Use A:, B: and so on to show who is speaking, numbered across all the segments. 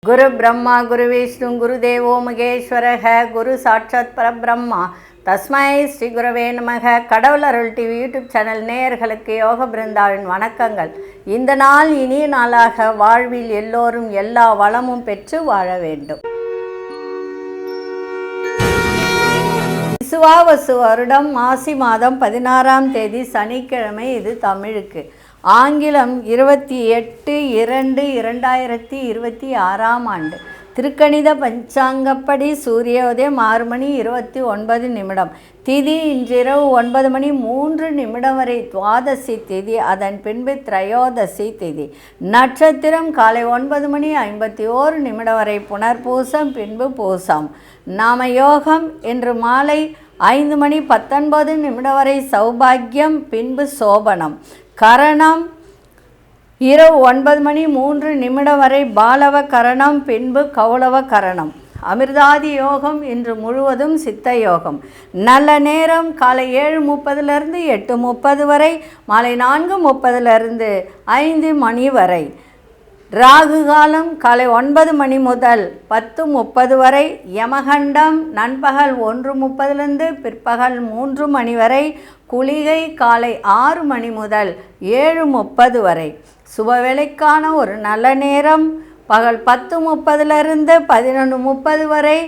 A: குரு பிரம்மா குரு விஷ்ணு குரு தேவோ மகேஸ்வரக குரு சாட்சாத் பரபிரம்மா தஸ்மை ஸ்ரீ குருவே நமக. கடவுள் அருள் டிவி யூடியூப் சேனல் நேயர்களுக்கு யோக பிருந்தாவின் வணக்கங்கள். இந்த நாள் இனிய நாளாக வாழ்வில் எல்லோரும் எல்லா வளமும் பெற்று வாழ வேண்டும். விசுவாவசு வருடம் மாசி மாதம் 16ஆம் தேதி சனிக்கிழமை. இது தமிழுக்கு. ஆங்கிலம் 28/2/2026ஆம் ஆண்டு. திருக்கணித பஞ்சாங்கப்படி சூரியோதயம் 6:29. திதி இன்றிரவு 9:03 வரை துவாதசி திதி, அதன் பின்பு திரையோதசி திதி. நட்சத்திரம் காலை 9:51 வரை புனர்பூசம், பின்பு பூசம். நாமயோகம் இன்று மாலை 5:19 வரை சௌபாகியம், பின்பு சோபனம். கரணம் இரவு 9:03 வரை பாலவ கரணம், பின்பு கௌளவ கரணம். அமிர்தாதி யோகம் இன்று முழுவதும் சித்த யோகம். நல்ல நேரம் காலை 7:30 8:30 வரை, மாலை 4:30 5 வரை. ராகு காலம் காலை 9 முதல் 10:30 வரை. யமகண்டம் நண்பகல் 1:30 பிற்பகல் 3 வரை. குளிகை காலை 6 முதல் 7:30 வரை. சுபவேளைக்கான ஒரு நல்ல நேரம் பகல் 10:30 11:30 வரை,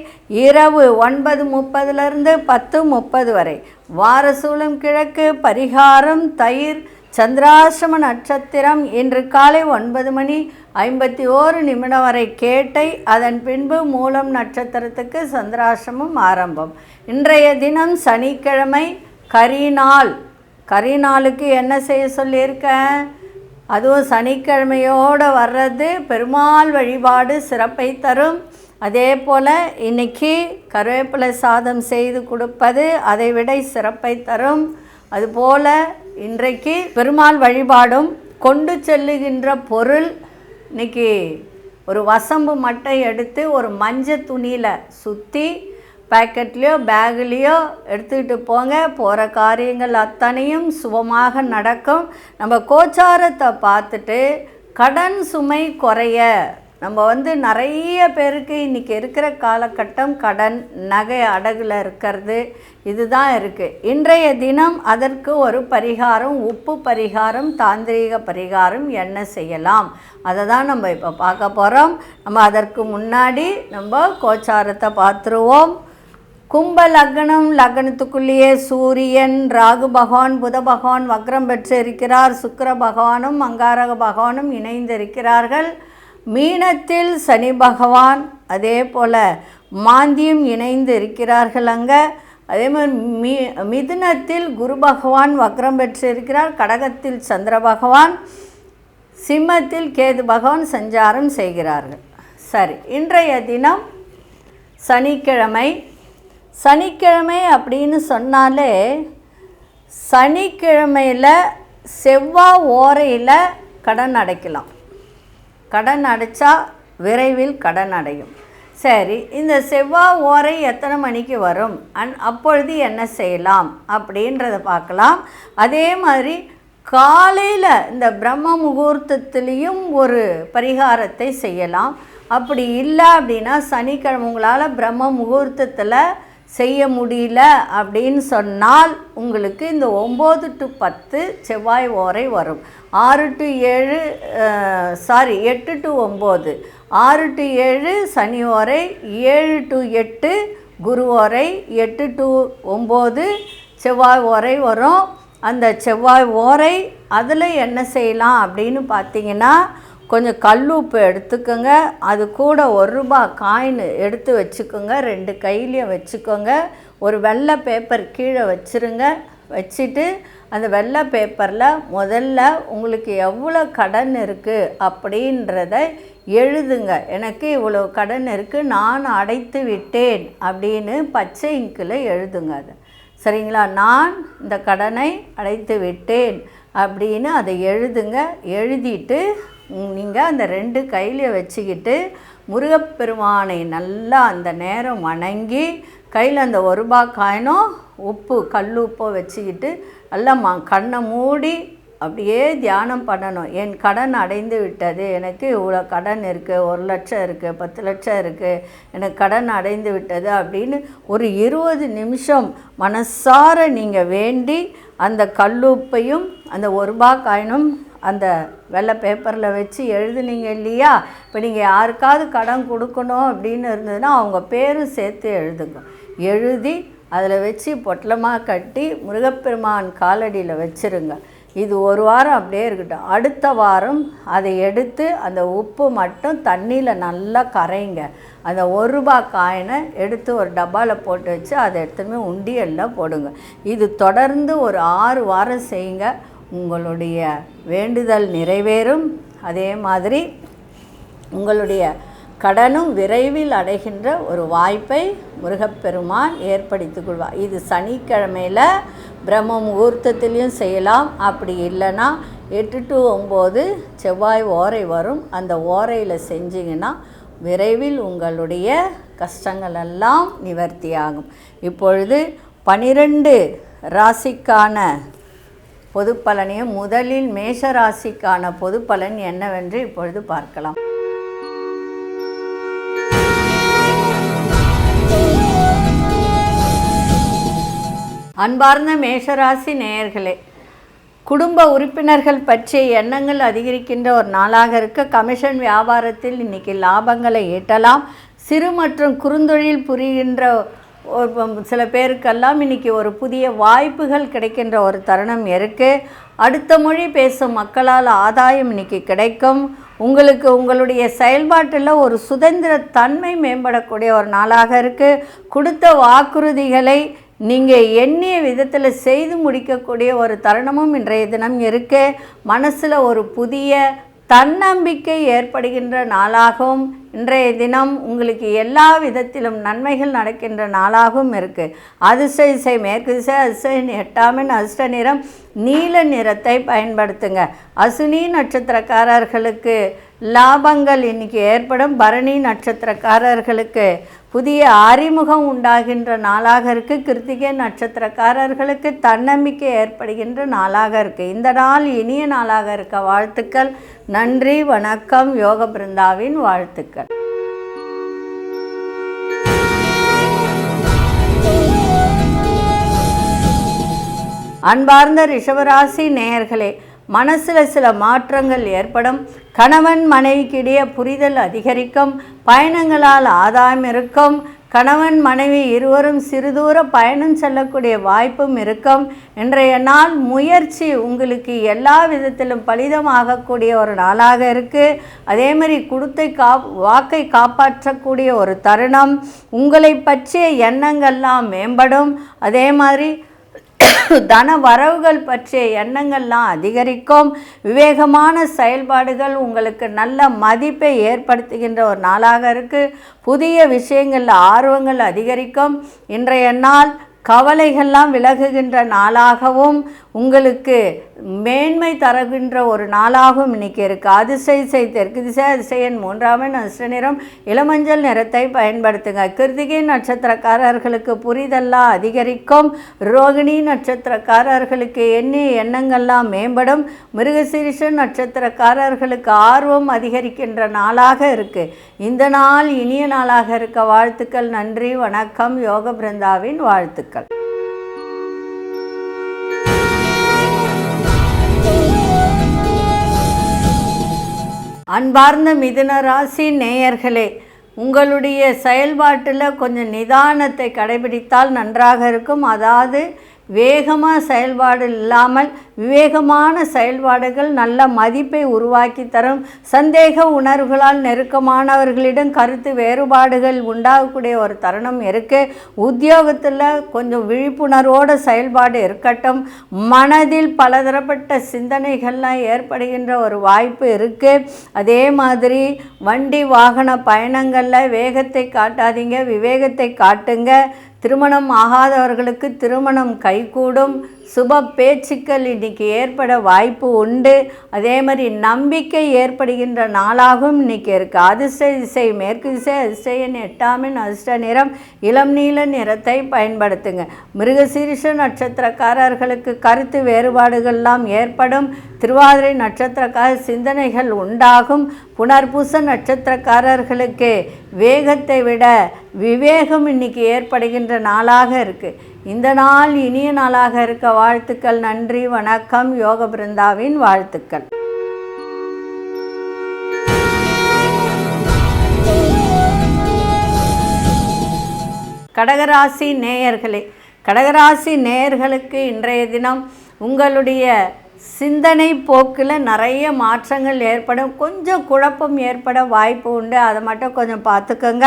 A: இரவு 9:30 10:30 வரை. வாரசூலம் கிழக்கு. பரிகாரம் தயிர். சந்திராசிரம நட்சத்திரம் இன்று காலை 9:51 வரை கேட்டை, அதன் பின்பு மூலம் நட்சத்திரத்துக்கு சந்திராசிரமம் ஆரம்பம். இன்றைய தினம் சனிக்கிழமை, கரிநாள். கரிநாளுக்கு என்ன செய்ய சொல்லியிருக்கேன்? அதுவும் சனிக்கிழமையோடு வர்றது பெருமாள் வழிபாடு சிறப்பை தரும். அதே போல் இன்றைக்கி கருவேப்பிலை சாதம் செய்து கொடுப்பது அதை விட சிறப்பை தரும். அதுபோல் இன்றைக்கு பெருமாள் வழிபாடும் கொண்டு செல்லுகின்ற பொருள். இன்றைக்கி ஒரு வசம்பு மட்டை எடுத்து ஒரு மஞ்சள் துணியில் சுற்றி பேக்கெட்லேயோ பேக்லேயோ எடுத்துக்கிட்டு போங்க. போகிற காரியங்கள் அத்தனையும் சுபமாக நடக்கும். நம்ம கோச்சாரத்தை பார்த்துட்டு கடன் சுமை குறைய, நம்ம நிறைய பேருக்கு இன்றைக்கி இருக்கிற காலகட்டம் கடன் நகை அடகுல இருக்கிறது, இதுதான் இருக்குது. இன்றைய தினம் அதற்கு ஒரு பரிகாரம், உப்பு பரிகாரம், தாந்திரீக பரிகாரம் என்ன செய்யலாம் அதை தான் நம்ம இப்போ பார்க்க போகிறோம். நம்ம அதற்கு முன்னாடி நம்ம கோச்சாரத்தை பார்த்துருவோம். கும்ப லக்னம். லக்னத்துக்குள்ளேயே சூரியன், ராகு பகவான், புத பகவான் வக்ரம் பெற்று இருக்கிறார். சுக்கிர பகவானும் அங்காரக பகவானும் இணைந்திருக்கிறார்கள். மீனத்தில் சனி பகவான், அதே போல் மாந்தியும் இணைந்து இருக்கிறார்கள் அங்கே. அதே மாதிரி மிதுனத்தில் குரு பகவான் வக்ரம் பெற்று இருக்கிறார். கடகத்தில் சந்திர பகவான், சிம்மத்தில் கேது பகவான் சஞ்சாரம் செய்கிறார்கள். சரி, இன்றைய தினம் சனிக்கிழமை. சனிக்கிழமை அப்படின்னு சொன்னாலே சனிக்கிழமையில் செவ்வாய் ஓரையில் கடன் அடைக்கலாம். கடன் அடைச்சா விரைவில் கடன் அடையும். சரி, இந்த செவ்வாய் ஓரை எத்தனை மணிக்கு வரும், அப்பொழுது என்ன செய்யலாம் அப்படின்றத பார்க்கலாம். அதே மாதிரி காலையில் இந்த பிரம்ம முகூர்த்தத்துலேயும் ஒரு பரிகாரத்தை செய்யலாம். அப்படி இல்லை அப்படின்னா சனிக்கிழமை உங்களால் பிரம்ம முகூர்த்தத்தில் செய்ய முடியல அப்படின்னு சொன்னால் உங்களுக்கு இந்த 9 to 10 செவ்வாய் ஓரை வரும். 8 to 9, 6 to 7 சனி ஓரை, 7 to 8 குரு ஓரை, 8 to 9 செவ்வாய் ஓரை வரும். அந்த செவ்வாய் ஓரை அதில் என்ன செய்யலாம் அப்படின்னு பார்த்தீங்கன்னா, கொஞ்சம் கல்லுப்பு எடுத்துக்கோங்க. அது கூட 1 ரூபாய் காயின் எடுத்து வச்சுக்கோங்க. 2 கையிலையும் வச்சுக்கோங்க. ஒரு வெள்ளை பேப்பர் கீழே வச்சுருங்க. வச்சுட்டு அந்த வெள்ளை பேப்பரில் முதல்ல உங்களுக்கு எவ்வளோ கடன் இருக்குது அப்படின்றத எழுதுங்க. எனக்கு இவ்வளோ கடன் இருக்குது, நான் அடைத்து விட்டேன் அப்படின்னு பச்சை இங்கில் எழுதுங்க. அது சரிங்களா? நான் இந்த கடனை அடைத்து விட்டேன் அப்படின்னு அதை எழுதுங்க. எழுதிட்டு நீங்கள் அந்த 2 கையிலையும் வச்சுக்கிட்டு முருகப்பெருமானை நல்லா அந்த நேரம் வணங்கி, கையில் அந்த 1 ரூபாய் காயினும் உப்பு கல் உப்போ வச்சுக்கிட்டு நல்லா கண்ணை மூடி அப்படியே தியானம் பண்ணணும். என் கடன் அடைந்து விட்டது, எனக்கு இவ்வளோ கடன் இருக்குது, 1,00,000 இருக்குது, 10,00,000 இருக்குது, எனக்கு கடன் அடைந்து விட்டது அப்படின்னு ஒரு 20 நிமிஷம் மனசார நீங்கள் வேண்டி அந்த கல்லுப்பையும் அந்த 1 ரூபா காயினும் அந்த வெள்ளை பேப்பரில் வச்சு எழுதுனீங்க இல்லையா? இப்போ நீங்கள் யாருக்காவது கடன் கொடுக்கணும் அப்படின்னு இருந்ததுன்னா அவங்க பேரும் சேர்த்து எழுதுங்க. எழுதி அதில் வச்சு பொட்டலமாக கட்டி முருகப்பெருமான் காலடியில் வச்சுருங்க. இது 1 வாரம் அப்படியே இருக்கட்டும். அடுத்த வாரம் அதை எடுத்து அந்த உப்பு மட்டும் தண்ணியில் நல்லா கரைங்க. அந்த 1 ரூபா காயினை எடுத்து ஒரு டப்பாவில் போட்டு வச்சு அதை எடுத்துமே உண்டியலில் போடுங்க. இது தொடர்ந்து ஒரு 6 வாரம் செய்யுங்க. உங்களுடைய வேண்டுதல் நிறைவேறும். அதே மாதிரி உங்களுடைய கடனும் விரைவில் அடைகின்ற ஒரு வாய்ப்பை முருகப்பெருமான் ஏற்படுத்தி கொள்வார். இது சனிக்கிழமையில் பிரம்ம முகூர்த்தத்திலையும் செய்யலாம். அப்படி இல்லைன்னா 8 to 9 செவ்வாய் ஓரை வரும். அந்த ஓரையில் செஞ்சிங்கன்னா விரைவில் உங்களுடைய கஷ்டங்கள் எல்லாம் நிவர்த்தியாகும். இப்பொழுது 12 ராசிக்கான பொது பலனையும் முதலில் மேஷ ராசிக்கான பொது பலன் என்னவென்று இப்பொழுது பார்க்கலாம். அன்பார்ந்த மேஷராசி நேயர்களே, குடும்ப உறுப்பினர்கள் பற்றிய எண்ணங்கள் அதிகரிக்கின்ற ஒரு நாளாக இருக்க கமிஷன் வியாபாரத்தில் இன்றைக்கி லாபங்களை ஈட்டலாம். சிறு மற்றும் குறுந்தொழில் புரிகின்ற சில பேருக்கெல்லாம் இன்றைக்கி ஒரு புதிய வாய்ப்புகள் கிடைக்கின்ற ஒரு தருணம் இருக்குது. அடுத்த மொழி பேசும் மக்களால் ஆதாயம் இன்றைக்கி கிடைக்கும். உங்களுக்கு உங்களுடைய செயல்பாட்டில் ஒரு சுதந்திர தன்மை மேம்படக்கூடிய ஒரு நாளாக இருக்குது. கொடுத்த வாக்குறுதிகளை நீங்கள் எண்ணிய விதத்தில் செய்து முடிக்கக்கூடிய ஒரு தருணமும் இன்றைய தினம் இருக்குது. மனசில் ஒரு புதிய தன்னம்பிக்கை ஏற்படுகின்ற நாளாகவும் இன்றைய தினம் உங்களுக்கு எல்லா விதத்திலும் நன்மைகள் நடக்கின்ற நாளாகவும் இருக்குது. அதிர்ஷ்ட திசை மேற்கு திசை, அதிர்ஷ்ட 8ஆம் அதிர்ஷ்ட நிறம் நீல நிறத்தை பயன்படுத்துங்க. அசுனி நட்சத்திரக்காரர்களுக்கு லாபங்கள் இன்றைக்கி ஏற்படும். பரணி நட்சத்திரக்காரர்களுக்கு புதிய அறிமுகம் உண்டாகின்ற நாளாக இருக்குது. கிருத்திகை நட்சத்திரக்காரர்களுக்கு தன்னம்பிக்கை ஏற்படுகின்ற நாளாக இருக்குது. இந்த நாள் இனிய நாளாக இருக்க வாழ்த்துக்கள். நன்றி, வணக்கம். யோக பிருந்தாவின் வாழ்த்துக்கள். அன்பார்ந்த ரிஷபராசி நேயர்களே, மனசில் சில மாற்றங்கள் ஏற்படும். கணவன் மனைவிக்கிடையே புரிதல் அதிகரிக்கும். பயணங்களால் ஆதாயம் இருக்கும். கணவன் மனைவி இருவரும் சிறுதூர பயணம் செல்லக்கூடிய வாய்ப்பும் இருக்கும். இன்றைய நாள் முயற்சி உங்களுக்கு எல்லா விதத்திலும் பலிதமாகக்கூடிய ஒரு நாளாக இருக்குது. அதே மாதிரி வாக்கை காப்பாற்றக்கூடிய ஒரு தருணம். உங்களை பற்றிய எண்ணங்கள்லாம் மேம்படும். அதே மாதிரி தன வரவுகள் பற்றிய எண்ணங்கள்லாம் அதிகரிக்கும். விவேகமான செயல்பாடுகள் உங்களுக்கு நல்ல மதிப்பை ஏற்படுத்துகின்ற ஒரு நாளாக இருக்குது. புதிய விஷயங்களில் ஆர்வங்கள் அதிகரிக்கும். இன்றைய நாள் கவலைகள்லாம் விலகுகின்ற நாளாகவும் உங்களுக்கு மேன்மை தருகின்ற ஒரு நாளாகவும் இன்றைக்கி இருக்குது. அதிர்ஷ்ட திசை தெற்கு திசை, அதிர்ஷ்ட எண் 3ஆம் அதிர்ஷ்ட நிறம் இளமஞ்சள் நிறத்தை பயன்படுத்துங்க. கிருத்திகை நட்சத்திரக்காரர்களுக்கு புரிதல்லாம் அதிகரிக்கும். ரோகிணி நட்சத்திரக்காரர்களுக்கு எண்ணிய எண்ணங்கள்லாம் மேம்படும். மிருகசீரிஷ நட்சத்திரக்காரர்களுக்கு ஆர்வம் அதிகரிக்கின்ற நாளாக இருக்குது. இந்த நாள் இனிய நாளாக இருக்க வாழ்த்துக்கள். நன்றி, வணக்கம். யோக பிருந்தாவின் வாழ்த்துக்கள். அன்பார்ந்த மிதுன ராசி நேயர்களே, உங்களுடைய செயல்பாட்டில் கொஞ்சம் நிதானத்தை கடைபிடித்தால் நன்றாக இருக்கும். அதாவது வேகமாக செயல்பாடு இல்லாமல் விவேகமான செயல்பாடுகள் நல்ல மதிப்பை உருவாக்கி தரும். சந்தேக உணர்வுகளால் நெருக்கமானவர்களிடம் கருத்து வேறுபாடுகள் உண்டாகக்கூடிய ஒரு தருணம் இருக்குது. உத்தியோகத்தில் கொஞ்சம் விழிப்புணர்வோடு செயல்பாடு இருக்கட்டும். மனதில் பலதரப்பட்ட சிந்தனைகள்லாம் ஏற்படுகின்ற ஒரு வாய்ப்பு இருக்குது. அதே மாதிரி வண்டி வாகன பயணங்களில் வேகத்தை காட்டாதீங்க, விவேகத்தை காட்டுங்க. திருமணம் ஆகாதவர்களுக்கு திருமணம் கைகூடும். சுப பேச்சுக்கள் இன்றைக்கி ஏற்பட வாய்ப்பு உண்டு. அதே மாதிரி நம்பிக்கை ஏற்படுகின்ற நாளாகவும் இன்றைக்கி இருக்குது. அதிர்ஷ்ட திசை மேற்கு திசை, அதிர்ஷ்ட எண் 8 அதிர்ஷ்ட நிறம் இளம் நீல நிறத்தை பயன்படுத்துங்க. மிருகசீரிஷ நட்சத்திரக்காரர்களுக்கு கருத்து வேறுபாடுகள்லாம் ஏற்படும். திருவாதிரை நட்சத்திரக்கார சிந்தனைகள் உண்டாகும். புனர்பூச நட்சத்திரக்காரர்களுக்கு வேகத்தை விட விவேகம் இன்னைக்கு ஏற்படுகின்ற நாளாக இருக்குது. இந்த நாள் இனிய நாளாக இருக்க வாழ்த்துக்கள். நன்றி, வணக்கம். யோக பிருந்தாவின் வாழ்த்துக்கள். கடகராசி நேயர்களே, கடகராசி நேயர்களுக்கு இன்றைய தினம் உங்களுடைய சிந்தனை போக்கில் நிறைய மாற்றங்கள் ஏற்படும். கொஞ்சம் குழப்பம் ஏற்பட வாய்ப்பு உண்டு. அதை மட்டும் கொஞ்சம் பார்த்துக்கோங்க.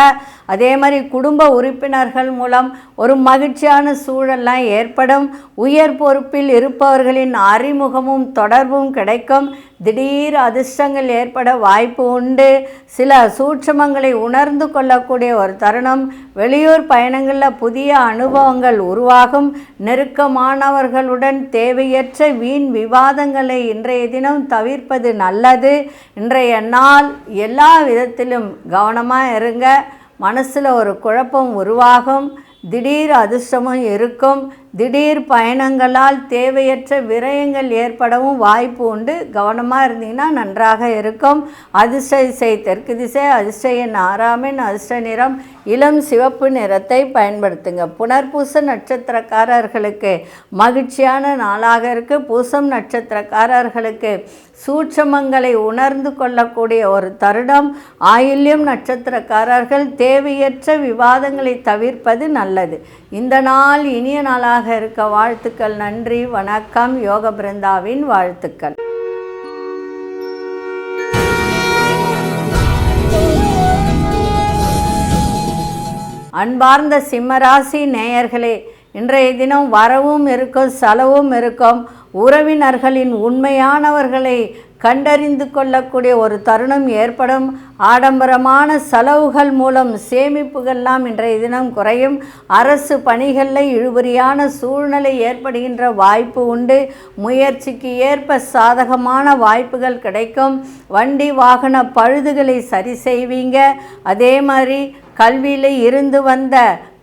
A: அதே மாதிரி குடும்ப உறுப்பினர்கள் மூலம் ஒரு மகிழ்ச்சியான சூழல்லாம் ஏற்படும். உயர் பொறுப்பில் இருப்பவர்களின் அறிமுகமும் தொடர்பும் கிடைக்கும். திடீர் அதிர்ஷ்டங்கள் ஏற்பட வாய்ப்பு உண்டு. சில சூட்சமங்களை உணர்ந்து கொள்ளக்கூடிய ஒரு தருணம். வெளியூர் பயணங்களில் புதிய அனுபவங்கள் உருவாகும். நெருக்கமானவர்களுடன் தேவையற்ற வீண் விவாதங்களை இன்றைய தினம் தவிர்ப்பது நல்லது. இன்றைய நாள் எல்லா விதத்திலும் கவனமாக இருங்க. மனசில் ஒரு குழப்பம் உருவாகும். திடீர் அதிர்ஷ்டமும் இருக்கும். திடீர் பயணங்களால் தேவையற்ற விரயங்கள் ஏற்படவும் வாய்ப்பு உண்டு. கவனமாக இருந்தீங்கன்னா நன்றாக இருக்கும். அதிர்ஷ்ட திசை தெற்கு திசை, அதிர்ஷ்ட எண் 6 அதிர்ஷ்ட நிறம் இளம் சிவப்பு நிறத்தை பயன்படுத்துங்க. புனர்பூச நட்சத்திரக்காரர்களுக்கு மகிழ்ச்சியான நாளாக இருக்குது. பூசம் நட்சத்திரக்காரர்களுக்கு சூட்சமங்களை உணர்ந்து கொள்ளக்கூடிய ஒரு தருணம். ஆயில்யம் நட்சத்திரக்காரர்கள் தேவையற்ற விவாதங்களை தவிர்ப்பது நல்லது. இந்த நாள் இனிய நாளாக இருக்க வாழ்த்துக்கள். நன்றி, வணக்கம். யோக பிருந்தாவின் வாழ்த்துக்கள். அன்பார்ந்த சிம்மராசி நேயர்களே, இன்றைய தினம் வரவும் இருக்கும், செலவும் இருக்கும். உறவினர்களின் உண்மையானவர்களை கண்டறிந்து கொள்ளக்கூடிய ஒரு தருணம் ஏற்படும். ஆடம்பரமான செலவுகள் மூலம் சேமிப்புகள்லாம் இன்றைய தினம் குறையும். அரசு பணிகளில் இழுபறியான சூழ்நிலை ஏற்படுகின்ற வாய்ப்பு உண்டு. முயற்சிக்கு ஏற்ப சாதகமான வாய்ப்புகள் கிடைக்கும். வண்டி வாகன பழுதுகளை சரி செய்வீங்க. அதே மாதிரி கல்வியில் இருந்து வந்த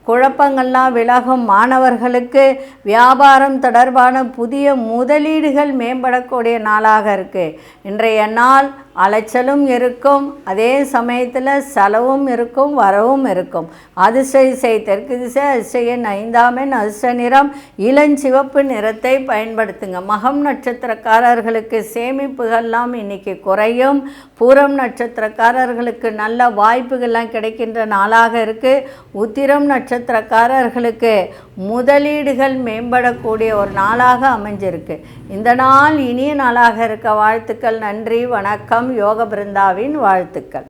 A: குழப்பங்கள்லாம் விலகும். மாணவர்களுக்கு வியாபாரம் தொடர்பான புதிய முதலீடுகள் மேம்படக்கூடிய நாளாக இருக்குது. இன்றைய நாள் அலைச்சலும் இருக்கும். அதே சமயத்தில் செலவும் இருக்கும், வரவும் இருக்கும். அதிர்ஷ்ட திசை தெற்கு திசை, அதிர்ஷ்ட எண் 5 அதிர்ஷ்ட நிறம் இளஞ்சிவப்பு நிறத்தை பயன்படுத்துங்க. மகம் நட்சத்திரக்காரர்களுக்கு சேமிப்புகள்லாம் இன்றைக்கி குறையும். பூரம் நட்சத்திரக்காரர்களுக்கு நல்ல வாய்ப்புகள்லாம் கிடைக்கின்ற நாளாக இருக்குது. உத்திரம் நட்சத்திரக்காரர்களுக்கு முதலீடுகள் மேம்படக்கூடிய ஒரு நாளாக அமைஞ்சிருக்கு. இந்த நாள் இனிய நாளாக இருக்க வாழ்த்துக்கள். நன்றி, வணக்கம். யோக பிருந்தாவின் வாழ்த்துக்கள்.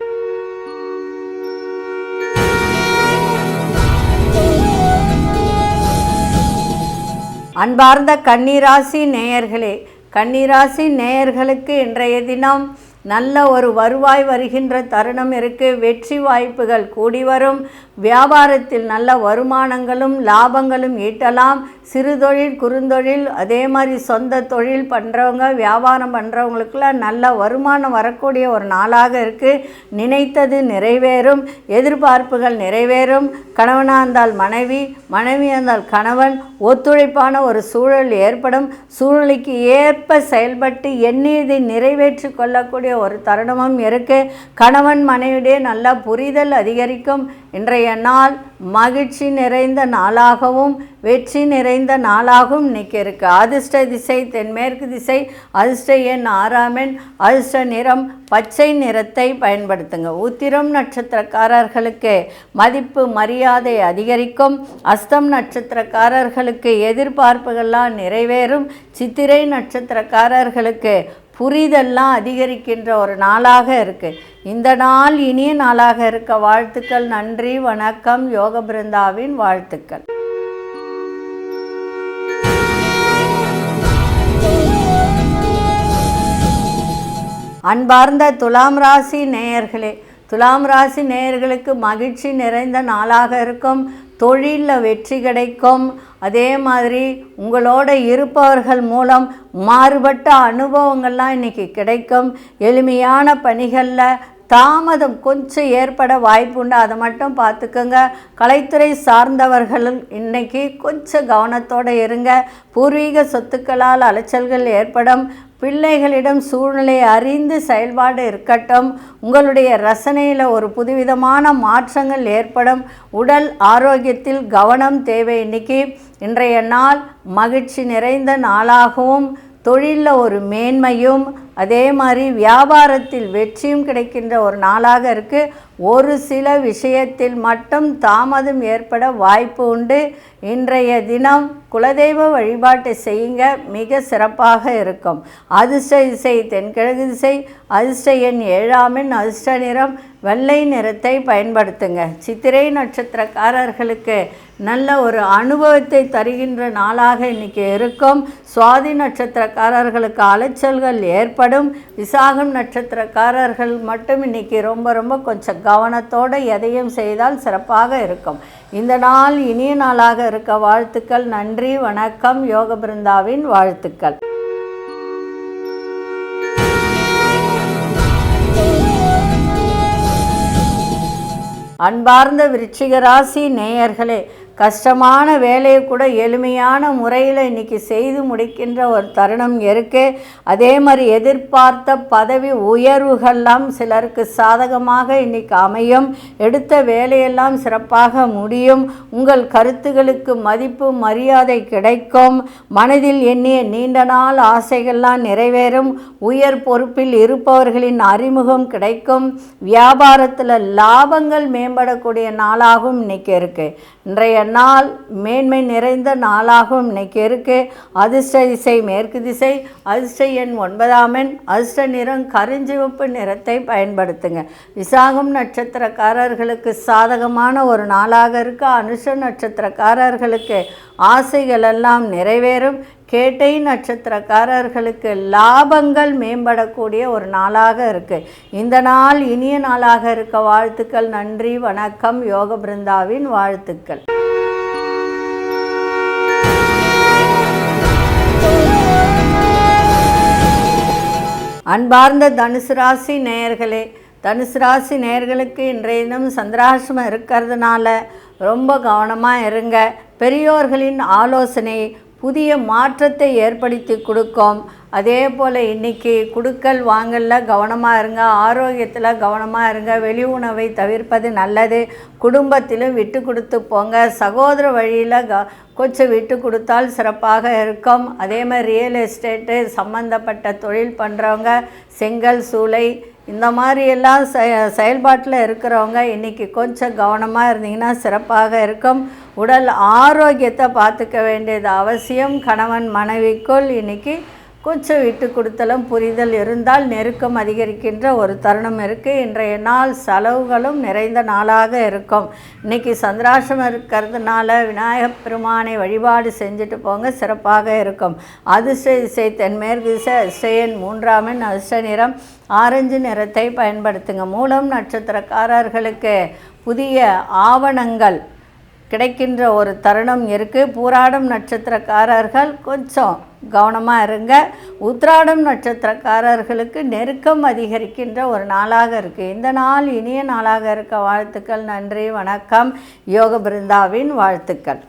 A: அன்பார்ந்த கன்னிராசி நேயர்களே, கன்னிராசி நேயர்களுக்கு இன்றைய தினம் நல்ல ஒரு வருவாய் வருகின்ற தருணம் இருக்குது. வெற்றி வாய்ப்புகள் கூடி வரும். வியாபாரத்தில் நல்ல வருமானங்களும் லாபங்களும் ஈட்டலாம். சிறு தொழில், குறுந்தொழில், அதே மாதிரி சொந்த தொழில் பண்ணுறவங்க, வியாபாரம் பண்ணுறவங்களுக்குலாம் நல்ல வருமானம் வரக்கூடிய ஒரு நாளாக இருக்குது. நினைத்தது நிறைவேறும். எதிர்பார்ப்புகள் நிறைவேறும். கணவனாக இருந்தால் மனைவி, மனைவியாக இருந்தால் கணவன், ஒத்துழைப்பான ஒரு சூழல் ஏற்படும். சூழ்நிலைக்கு ஏற்ப செயல்பட்டு எண்ணியதை நிறைவேற்றி கொள்ளக்கூடிய ஒரு தருணமும் இருக்குது. கணவன் மனைவியிடையே நல்ல புரிதல் அதிகரிக்கும். இன்றைய நாள் மகிழ்ச்சி நிறைந்த நாளாகவும் வெற்றி நிறைந்த நாளாகவும் இன்னைக்கு இருக்குது. அதிர்ஷ்ட திசை தென்மேற்கு திசை, அதிர்ஷ்ட எண் 6 அதிர்ஷ்ட நிறம் பச்சை நிறத்தை பயன்படுத்துங்க. உத்திரம் நட்சத்திரக்காரர்களுக்கு மதிப்பு மரியாதை அதிகரிக்கும். அஸ்தம் நட்சத்திரக்காரர்களுக்கு எதிர்பார்ப்புகள்லாம் நிறைவேறும். சித்திரை நட்சத்திரக்காரர்களுக்கு புரிதெல்லாம் அதிகரிக்கின்ற ஒரு நாளாக இருக்குது. இந்த நாள் இனிய நாளாக இருக்க வாழ்த்துக்கள். நன்றி, வணக்கம். யோக பிருந்தாவின் வாழ்த்துக்கள். அன்பார்ந்த துலாம் ராசி நேயர்களே, துலாம் ராசி நேயர்களுக்கு மகிழ்ச்சி நிறைந்த நாளாக இருக்கும். தொழிலில் வெற்றி கிடைக்கும். அதே மாதிரி உங்களோட இருப்பவர்கள் மூலம் மாறுபட்ட அனுபவங்கள்லாம் இன்றைக்கி கிடைக்கும். எளிமையான பணிகளில் தாமதம் கொஞ்சம் ஏற்பட வாய்ப்புண்டு, அதை மட்டும் பார்த்துக்கோங்க. கலைத்துறை சார்ந்தவர்கள் இன்றைக்கி கொஞ்சம் கவனத்தோடு இருங்க. பூர்வீக சொத்துக்களால் அலைச்சல்கள் ஏற்படும். பிள்ளைகளிடம் சூழ்நிலை அறிந்து செயல்பாடு இருக்கட்டும். உங்களுடைய ரசனையில் ஒரு புதுவிதமான மாற்றங்கள் ஏற்படும். உடல் ஆரோக்கியத்தில் கவனம் தேவை. இன்றைய நாள் மகிழ்ச்சி நிறைந்த நாளாகவும், தொழிலில் ஒரு மேன்மையும், அதே மாதிரி வியாபாரத்தில் வெற்றியும் கிடைக்கின்ற ஒரு நாளாக இருக்குது. ஒரு சில விஷயத்தில் மட்டும் தாமதம் ஏற்பட வாய்ப்பு உண்டு. இன்றைய தினம் குலதெய்வ வழிபாட்டை செய்யுங்க, மிக சிறப்பாக இருக்கும். அதிர்ஷ்ட திசை தென்கிழக்கு திசை, அதிர்ஷ்ட எண் 7 அதிர்ஷ்ட நிறம் வெள்ளை நிறத்தை பயன்படுத்துங்க. சித்திரை நட்சத்திரக்காரர்களுக்கு நல்ல ஒரு அனுபவத்தை தருகின்ற நாளாக இன்றைக்கி இருக்கும். சுவாதி நட்சத்திரக்காரர்களுக்கு அலைச்சல்கள் ஏற்படும். விசாகம் நட்சத்திரக்காரர்கள் மட்டும் இன்றைக்கி ரொம்ப கொஞ்சம் கவனத்தோடு எதையும் செய்தால் சிறப்பாக இருக்கும். இந்த நாள் இனிய நாளாக இருக்க வாழ்த்துக்கள். நன்றி, வணக்கம். யோக பிருந்தாவின் வாழ்த்துக்கள். அன்பார்ந்த விருச்சிக ராசி நேயர்களே, கஷ்டமான வேலையை கூட எளிமையான முறையில் இன்றைக்கி செய்து முடிக்கின்ற ஒரு தருணம் இருக்குது. அதே மாதிரி எதிர்பார்த்த பதவி உயர்வுகள்லாம் சிலருக்கு சாதகமாக இன்றைக்கி அமையும். எடுத்த வேலையெல்லாம் சிறப்பாக முடியும். உங்கள் கருத்துகளுக்கு மதிப்பு மரியாதை கிடைக்கும். மனதில் எண்ணிய நீண்ட நாள் ஆசைகள்லாம் நிறைவேறும். உயர் பொறுப்பில் இருப்பவர்களின் அறிமுகம் கிடைக்கும். வியாபாரத்தில் லாபங்கள் மேம்படக்கூடிய நாளாகவும் இன்றைக்கி இருக்குது. இன்றைய நாள் மேன்மை நிறைந்த நாளாகவும் இன்றைக்கி இருக்குது. அதிர்ஷ்ட திசை மேற்கு திசை, அதிர்ஷ்ட எண் 9 அதிர்ஷ்ட நிறம் கருஞ்சிவப்பு நிறத்தை பயன்படுத்துங்க. விசாகம் நட்சத்திரக்காரர்களுக்கு சாதகமான ஒரு நாளாக இருக்குது. அனுஷ நட்சத்திரக்காரர்களுக்கு ஆசைகள் எல்லாம் நிறைவேறும். கேட்டை நட்சத்திரக்காரர்களுக்கு லாபங்கள் மேம்படக்கூடிய ஒரு நாளாக இருக்குது. இந்த நாள் இனிய நாளாக இருக்க வாழ்த்துக்கள். நன்றி, வணக்கம். யோக பிருந்தாவின் வாழ்த்துக்கள். அன்பார்ந்த தனுசு ராசி நேயர்களே, தனுசு ராசி நேயர்களுக்கு இன்றைய தினம் சந்திராஷ்டமம் இருக்கிறதுனால ரொம்ப கவனமாக இருங்க. பெரியோர்களின் ஆலோசனை புதிய மாற்றத்தை ஏற்படுத்தி கொடுக்கும். அதே போல் இன்றைக்கி குடுக்கல் வாங்கலில் கவனமாக இருங்க. ஆரோக்கியத்தில் கவனமாக இருங்க. வெளி உணவை தவிர்ப்பது நல்லது. குடும்பத்திலும் விட்டு கொடுத்து போங்க. சகோதர வழியில் கொஞ்சம் விட்டு கொடுத்தால் சிறப்பாக இருக்கும். அதே மாதிரி ரியல் எஸ்டேட்டு சம்மந்தப்பட்ட தொழில் பண்ணுறவங்க, செங்கல் சூளை இந்த மாதிரி எல்லாம் செயல்பாட்டில் இருக்கிறவங்க இன்றைக்கி கொஞ்சம் கவனமாக இருந்தீங்கன்னா சிறப்பாக இருக்கும். உடல் ஆரோக்கியத்தை பார்த்துக்க வேண்டியது அவசியம். கணவன் மனைவிக்குள் இன்றைக்கி கொஞ்சம் விட்டு கொடுத்தலும் புரிதல் இருந்தால் நெருக்கம் அதிகரிக்கின்ற ஒரு தருணம் இருக்குது. இன்றைய நாள் செலவுகளும் நிறைந்த நாளாக இருக்கும். இன்றைக்கி சந்திராஷ்டமம் இருக்கிறதுனால விநாயகப் பெருமானை வழிபாடு செஞ்சுட்டு போங்க, சிறப்பாக இருக்கும். அதிர்ஷ்ட திசை தென்மேற்கு திசை, அதிர்ஷ்ட எண் 3 அதிர்ஷ்ட நிறம் ஆரஞ்சு நிறத்தை பயன்படுத்துங்க. மூலம் நட்சத்திரக்காரர்களுக்கு புதிய ஆவணங்கள் கிடைக்கின்ற ஒரு தருணம் இருக்குது. பூராடம் நட்சத்திரக்காரர்கள் கொஞ்சம் கவனமாக இருங்க. உத்திராடம் நட்சத்திரக்காரர்களுக்கு நெருக்கம் அதிகரிக்கின்ற ஒரு நாளாக இருக்குது. இந்த நாள் இனிய நாளாக இருக்க வாழ்த்துக்கள். நன்றி, வணக்கம். யோக பிருந்தாவின் வாழ்த்துக்கள்.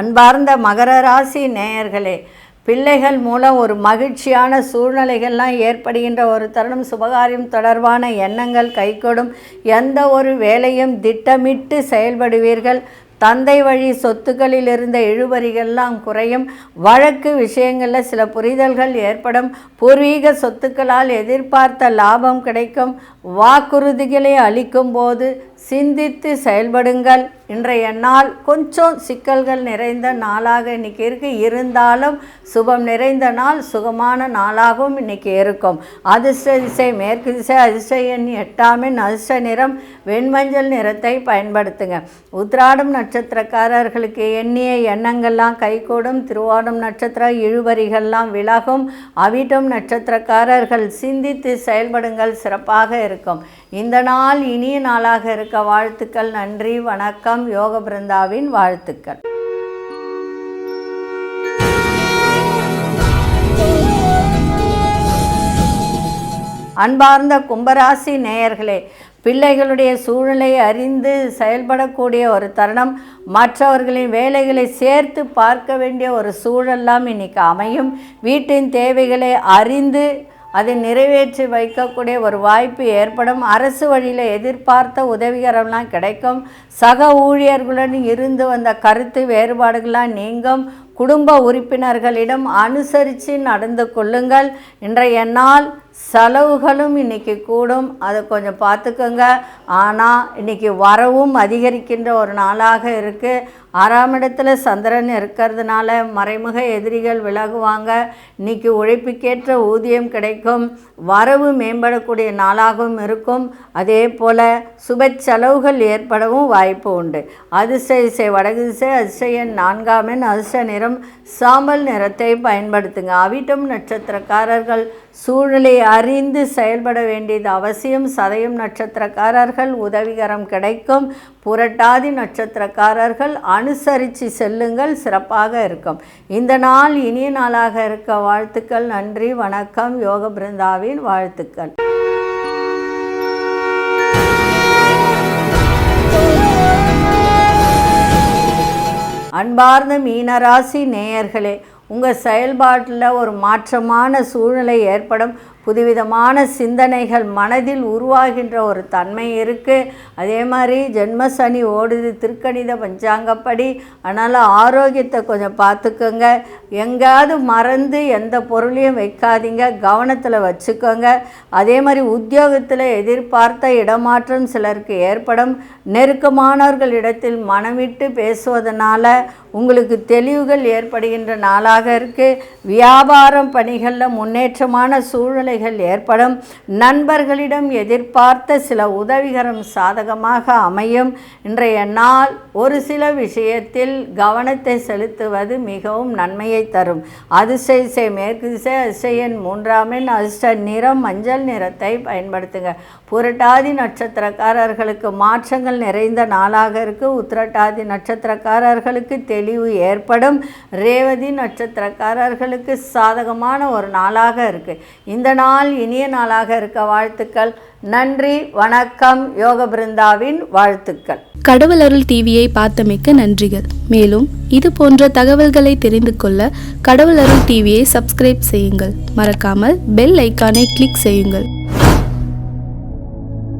A: அன்பார்ந்த மகர ராசி நேயர்களே, பிள்ளைகள் மூலம் ஒரு மகிழ்ச்சியான சூழ்நிலைகள்லாம் ஏற்படுகின்ற ஒரு தருணம். சுபகாரியம் தொடர்பான எண்ணங்கள் கைகூடும். எந்த ஒரு வேலையும் திட்டமிட்டு செயல்படுவீர்கள். தந்தை வழி சொத்துக்களில் இருந்த இழுபறிகள்லாம் குறையும். வழக்கு விஷயங்களில் சில புரிதல்கள் ஏற்படும். பூர்வீக சொத்துக்களால் எதிர்பார்த்த லாபம் கிடைக்கும். வாக்குறுதிகளை அளிக்கும் போது சிந்தித்து செயல்படுங்கள். இன்றைய நாள் கொஞ்சம் சிக்கல்கள் நிறைந்த நாளாக இன்றைக்கி இருந்தாலும் சுபம் நிறைந்த நாள், சுகமான நாளாகவும் இன்றைக்கி இருக்கும். அதிர்ஷ்ட திசை மேற்கு திசை, அதிர்ஷ்ட எண் 8, அதிர்ஷ்ட நிறம் வெண்மஞ்சள் நிறத்தை பயன்படுத்துங்க. உத்திராடம் நட்சத்திரக்காரர்களுக்கு எண்ணிய எண்ணங்கள்லாம் கைகூடும். திருவோணம் நட்சத்திர இழுபறிகள்லாம் விலகும். அவிட்டம் நட்சத்திரக்காரர்கள் சிந்தித்து செயல்படுங்கள், சிறப்பாக இருக்கும். இந்த நாள் இனிய நாளாக இருக்க வாழ்த்துக்கள். நன்றி, வணக்கம். யோக பிருந்தாவின் வாழ்த்துக்கள். அன்பார்ந்த கும்பராசி நேயர்களே, பிள்ளைகளுடைய சூழ்நிலையை அறிந்து செயல்படக்கூடிய ஒரு தருணம், மற்றவர்களின் வேலைகளை சேர்த்து பார்க்க வேண்டிய ஒரு சூழல்லாம் இன்றைக்கி அமையும். வீட்டின் தேவைகளை அறிந்து அதை நிறைவேற்றி வைக்கக்கூடிய ஒரு வாய்ப்பு ஏற்படும். அரசு வழியில் எதிர்பார்த்த உதவிகரம்லாம் கிடைக்கும். சக ஊழியர்களுடன் இருந்து வந்த கருத்து வேறுபாடுகள்லாம் நீங்கும். குடும்ப உறுப்பினர்களிடம் அனுசரித்து நடந்து கொள்ளுங்கள். இன்றைய நாள் செலவுகளும் இன்றைக்கி கூடும், அதை கொஞ்சம் பார்த்துக்கோங்க. ஆனால் இன்றைக்கி வரவும் அதிகரிக்கின்ற ஒரு நாளாக இருக்குது. 6ஆம் இடத்துல சந்திரன் இருக்கிறதுனால மறைமுக எதிரிகள் விலகுவாங்க. இன்றைக்கி உழைப்புக்கேற்ற ஊதியம் கிடைக்கும். வரவு மேம்படக்கூடிய நாளாகவும் இருக்கும். அதே போல் சுப செலவுகள் ஏற்படவும் வாய்ப்பு உண்டு. அதிர்ஷ்ட திசை வடக்கு திசை, அதிர்ஷ்ட எண் 4, அதிர்ஷ்ட நிறம் சாம்பல் நிறத்தை பயன்படுத்துங்க. அவிட்டம் நட்சத்திரக்காரர்கள் சூழ்நிலை அறிந்து செயல்பட வேண்டியது அவசியம். சதயம் நட்சத்திரக்காரர்கள் உதவிகரம் கிடைக்கும். புரட்டாதி நட்சத்திரக்காரர்கள் அனுசரித்து செல்லுங்கள், சிறப்பாக இருக்கும். இந்த நாள் இனிய நாளாக இருக்க வாழ்த்துக்கள். நன்றி, வணக்கம். யோக பிருந்தாவின் வாழ்த்துக்கள். அன்பார்ந்த மீனராசி நேயர்களே, உங்கள் செயல்பாட்டில் ஒரு மாற்றமான சூழ்நிலை ஏற்படும். புதுவிதமான சிந்தனைகள் மனதில் உருவாகின்ற ஒரு தன்மை இருக்குது. அதே மாதிரி ஜென்ம சனி ஓடுது திருக்கணித பஞ்சாங்கப்படி. அதனால் ஆரோக்கியத்தை கொஞ்சம் பார்த்துக்கோங்க. எங்கேயாவது மறந்து எந்த பொருளையும் வைக்காதீங்க, கவனத்தில் வச்சுக்கோங்க. அதே மாதிரி உத்தியோகத்தில் எதிர்பார்த்த இடமாற்றம் சிலருக்கு ஏற்படும். நெருக்கமானவர்கள் இடத்தில் மனமிட்டு பேசுவதனால உங்களுக்கு தெளிவுகள் ஏற்படுகின்ற நாளாக இருக்குது. வியாபாரம் பணிகளில் முன்னேற்றமான சூழ்நிலைகள் ஏற்படும். நண்பர்களிடம் எதிர்பார்த்த சில உதவிகரம் சாதகமாக அமையும். இன்றைய நாள் ஒரு சில விஷயத்தில் கவனத்தை செலுத்துவது மிகவும் நன்மையை தரும். அதிர்ஷ்ட திசை மேற்கு திசை, அதிர்ஷ்ட எண் 3, அதிர்ஷ்ட நிறம் மஞ்சள் நிறத்தை பயன்படுத்துங்க. புரட்டாதி நட்சத்திரக்காரர்களுக்கு மாற்றங்கள் நிறைந்த நாளாக இருக்குது. உத்திரட்டாதி நட்சத்திரக்காரர்களுக்கு தெளிவு ஏற்படும். ரேவதி நட்சத்திரக்காரர்களுக்கு சாதகமான ஒரு நாளாக இருக்குது. இந்த நாள் இனிய நாளாக இருக்க வாழ்த்துக்கள். நன்றி, வணக்கம். யோக பிருந்தாவின் வாழ்த்துக்கள்.
B: கடவுள் அருள் டிவியை பார்த்தமைக்க நன்றிகள். மேலும் இது போன்ற தகவல்களை தெரிந்து கொள்ள கடவுள் அருள் டிவியை சப்ஸ்கிரைப் செய்யுங்கள். மறக்காமல் பெல் ஐக்கானை கிளிக் செய்யுங்கள்.